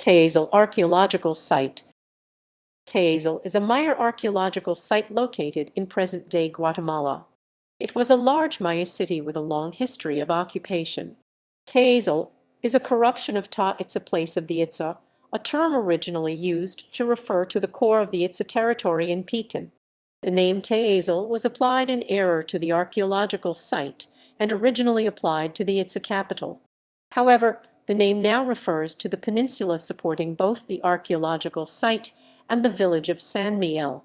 Tayasal archaeological site. Tayasal is a Maya archaeological site located in present-day Guatemala. It was a large Maya city with a long history of occupation. Tayasal is a corruption of Tah Itza, place of the Itza, a term originally used to refer to the core of the Itza territory in Petén. The name Tayasal was applied in error to the archaeological site and originally applied to the Itza capital. However, the name now refers to the peninsula supporting both the archaeological site and the village of San Miguel.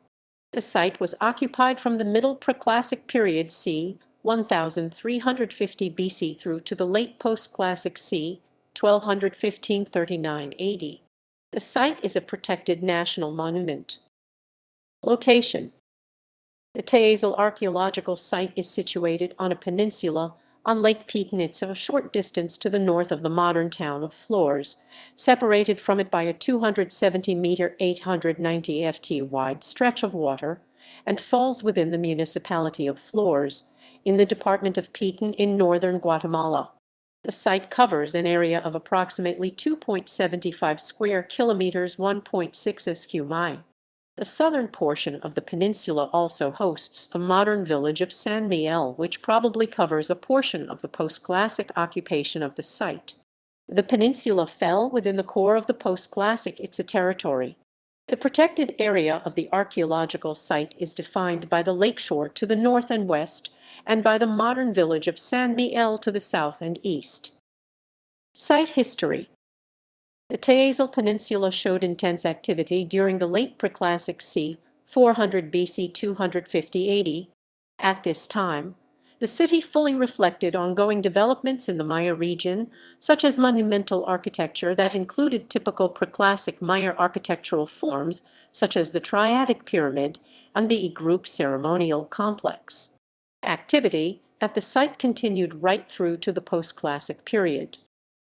The site was occupied from the Middle Preclassic period c. 1350 BC through to the Late Postclassic c. 1215–39 AD. The site is a protected national monument. Location. The Tayasal archaeological site is situated on a peninsula on Lake Petén, a short distance to the north of the modern town of Flores, separated from it by a 270-meter, 890 ft wide stretch of water, and falls within the municipality of Flores, in the department of Petén in northern Guatemala. The site covers an area of approximately 2.75 square kilometers, 1.6 sq mi. The southern portion of the peninsula also hosts the modern village of San Miguel, which probably covers a portion of the post-classic occupation of the site. The peninsula fell within the core of the post-classic Itza territory. The protected area of the archaeological site is defined by the lakeshore to the north and west, and by the modern village of San Miguel to the south and east. Site history. The Tayasal Peninsula showed intense activity during the Late Preclassic c. 400 BC 250 AD. At this time, the city fully reflected ongoing developments in the Maya region, such as monumental architecture that included typical Preclassic Maya architectural forms, such as the Triadic Pyramid and the E-group ceremonial complex. Activity at the site continued right through to the post-classic period.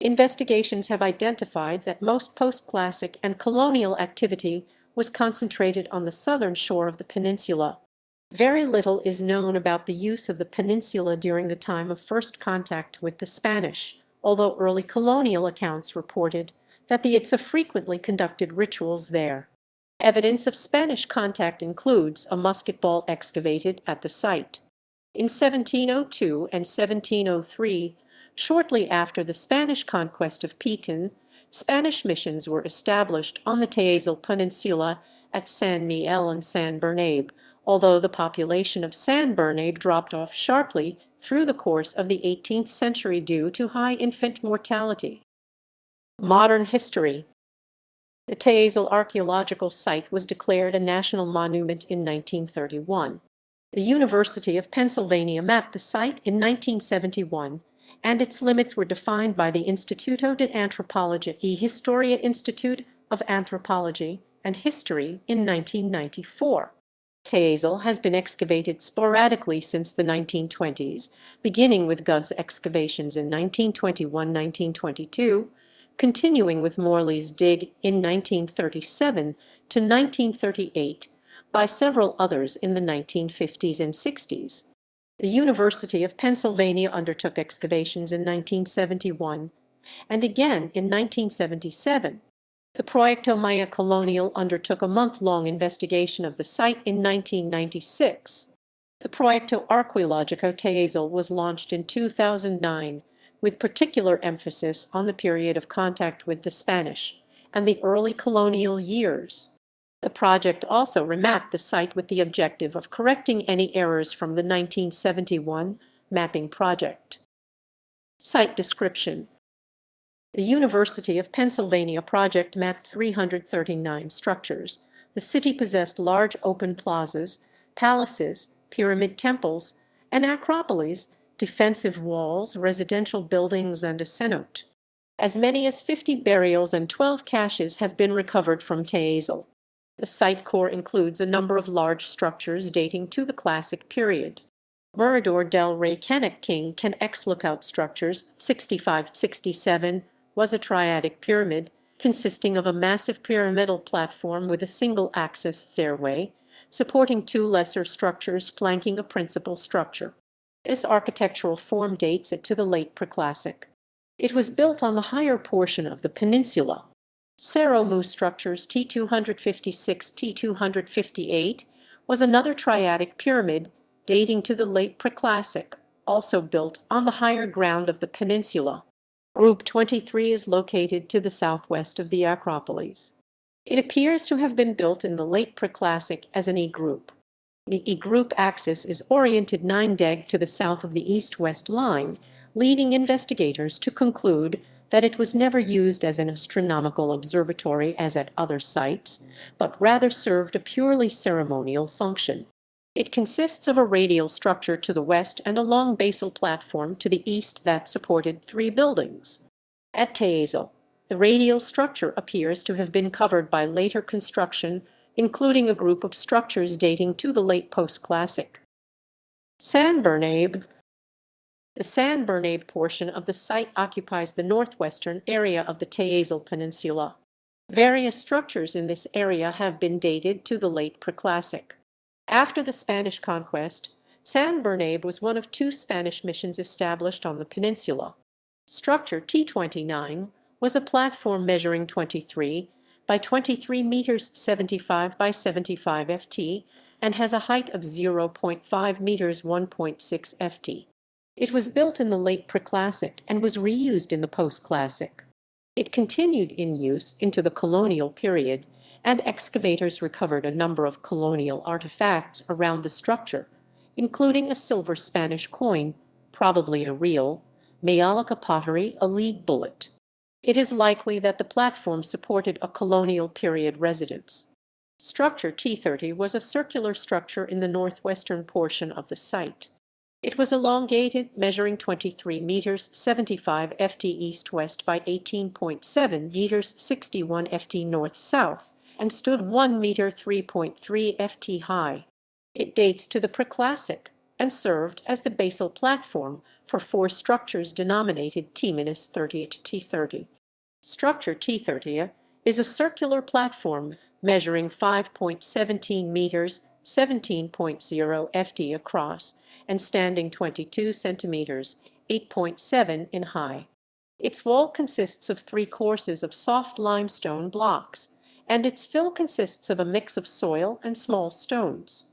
Investigations have identified that most post-classic and colonial activity was concentrated on the southern shore of the peninsula. Very little is known about the use of the peninsula during the time of first contact with the Spanish, although early colonial accounts reported that the Itza frequently conducted rituals there. Evidence of Spanish contact includes a musket ball excavated at the site. In 1702 and 1703, shortly after the Spanish conquest of Petén, Spanish missions were established on the Tayasal Peninsula at San Miguel and San Bernabe, although the population of San Bernabe dropped off sharply through the course of the 18th century due to high infant mortality. Modern history. The Tayasal archaeological site was declared a national monument in 1931. The University of Pennsylvania mapped the site in 1971, and its limits were defined by the Instituto de Antropología y Historia Institute of Anthropology and History in 1994. Tayasal has been excavated sporadically since the 1920s, beginning with Gov's excavations in 1921–1922, continuing with Morley's dig in 1937 to 1938, by several others in the 1950s and 60s. The University of Pennsylvania undertook excavations in 1971 and again in 1977. The Proyecto Maya Colonial undertook a month-long investigation of the site in 1996. The Proyecto Arqueológico Tayasal was launched in 2009, with particular emphasis on the period of contact with the Spanish and the early colonial years. The project also remapped the site with the objective of correcting any errors from the 1971 mapping project. Site description. The University of Pennsylvania project mapped 339 structures. The city possessed large open plazas, palaces, pyramid temples, and acropolis, defensive walls, residential buildings, and a cenote. As many as 50 burials and 12 caches have been recovered from Tayasal. The site core includes a number of large structures dating to the Classic period. Mirador del Rey Canek King Can X lookout structures 65–67 was a triadic pyramid consisting of a massive pyramidal platform with a single-access stairway, supporting two lesser structures flanking a principal structure. This architectural form dates it to the Late Preclassic. It was built on the higher portion of the peninsula. Seromu structures T256, T258 was another triadic pyramid dating to the Late Preclassic, also built on the higher ground of the peninsula. Group 23 is located to the southwest of the Acropolis. It appears to have been built in the Late Preclassic as an E-group. The E-group axis is oriented 9 deg to the south of the east-west line, leading investigators to conclude that it was never used as an astronomical observatory as at other sites, but rather served a purely ceremonial function. It consists of a radial structure to the west and a long basal platform to the east that supported 3 buildings. At Tayasal, the radial structure appears to have been covered by later construction, including a group of structures dating to the Late Postclassic. San Bernabe. The San Bernabe portion of the site occupies the northwestern area of the Tayasal Peninsula. Various structures in this area have been dated to the Late Preclassic. After the Spanish conquest, San Bernabe was one of 2 Spanish missions established on the peninsula. Structure T29 was a platform measuring 23 by 23 meters 75 by 75 ft and has a height of 0.5 meters 1.6 ft. It was built in the Late Preclassic and was reused in the Postclassic. It continued in use into the colonial period, and excavators recovered a number of colonial artifacts around the structure, including a silver Spanish coin, probably a real, Mayalaca pottery, a lead bullet. It is likely that the platform supported a colonial period residence. Structure T30 was a circular structure in the northwestern portion of the site. It was elongated, measuring 23 meters 75 ft east-west by 18.7 meters 61 ft north-south, and stood 1 meter 3.3 ft high. It dates to the Preclassic and served as the basal platform for 4 structures denominated T-30 to T30. Structure T30 is a circular platform measuring 5.17 meters 17.0 ft across and standing 22 centimeters 8.7 in high. Its wall consists of 3 courses of soft limestone blocks, and its fill consists of a mix of soil and small stones.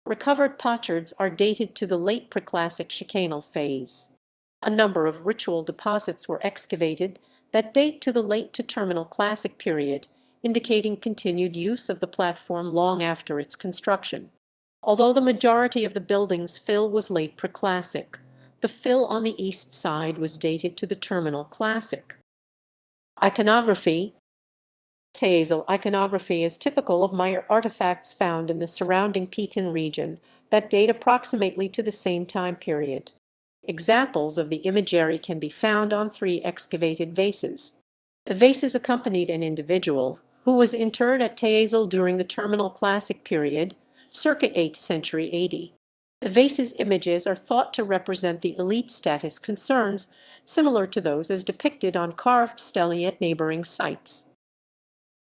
Recovered potsherds are dated to the Late Preclassic chicanal phase. A number of ritual deposits were excavated that date to the Late to Terminal Classic period, indicating continued use of the platform long after its construction. Although the majority of the building's fill was Late Preclassic, the fill on the east side was dated to the Terminal Classic. Iconography. Tayasal iconography is typical of Maya artifacts found in the surrounding Petén region that date approximately to the same time period. Examples of the imagery can be found on 3 excavated vases. The vases accompanied an individual who was interred at Tayasal during the Terminal Classic period, circa 8th century AD. The vases' images are thought to represent the elite status concerns, similar to those as depicted on carved stelae at neighboring sites.